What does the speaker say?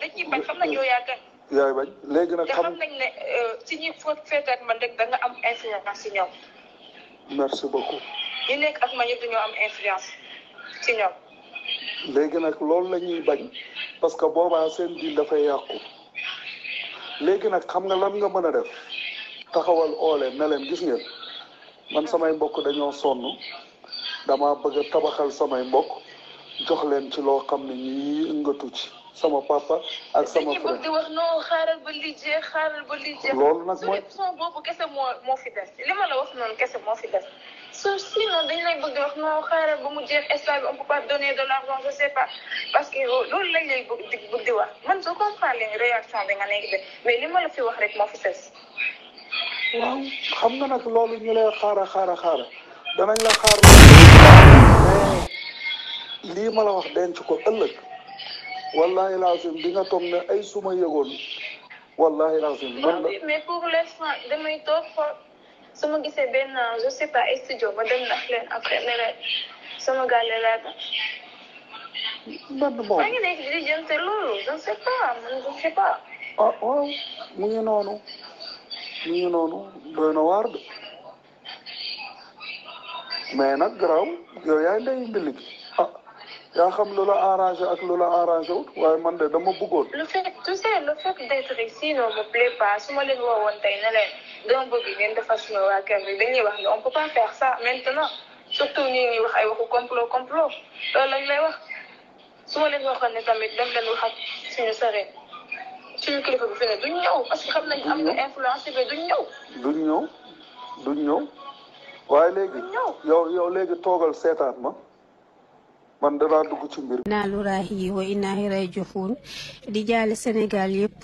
dañuy bañ xam nañ yow yaa gën. yaay bañ léegi nag xam nañ ne si ñi féeteet man rek da nga am influence si ñoom. merci beaucoup. ñi nekk ak man yëpp dañoo am influence si ñoom. léegi nag loolu la ñuy bañ parce que boobaa seen diil dafay yàqu léegi nag xam nga lan nga mën a def taxawal oole ne leen gis ngeen man samay mbokk dañoo sonn dama bëgg a tabaxal samay mbokk jox leen ci loo xam ne ñii ngatu ci sama papa ak sama frère. dañuy bëgg di wax non xaaral ba lii jeex xaaral ba lii jeex. loolu nag mooy son boobu kese moo fi des li ma la wax noonu kese moo fi des. sinon dañ lay bëgg di wax non xaaral ba mu jeex instant bi on peut pas donner de l'argent je sais pas parce que loolu lañ lay bëgg di wax man je comprends leen réaction bi nga nekk de mais li ma la fi wax rek moo fi des. waaw xam nga nag loolu ñu lay xaara danañ la xaar mais lii ma la wax denc ko ëllëg wallahi lazim di nga toog ne ay suma yëgoon wallahi lazim man la mais pour l'instant damay toog xool su ma gisee benn je sais pas studio ba dem ndax leen après ne leen sama gàlle laata man moom maa ngi nekk di jënte loolu je ne sais pas man je ne sais pas ah waaw mu ngi noonu doy na waar de mais nag garaaw yow yaay ndey mbili gi yaa xam lu la arrangé ak lu la arrangé wut waaye man de dama bëggoon. le fait d'être ici ne me plaît pas su ma leen woowoon tey ne leen dama bëgg ngeen defar suñu waa kër bi dañuy wax ne on peut pas faire ça maintenant surtout ñi ngi wax ay waxu complot loolu lañ lay wax su ma leen waxoon ne tamit dem leen wax ak suñu sëree suñu kilifa bi fi ne duñ ñëw parce que xam nañ am nga influence bi duñ ñëw waaye léegi yow léegi toogal seetaan ma man danaa dugg ci mbir. inna lillahi wa inna ilayhi raji'un di jaale Sénégal yëpp.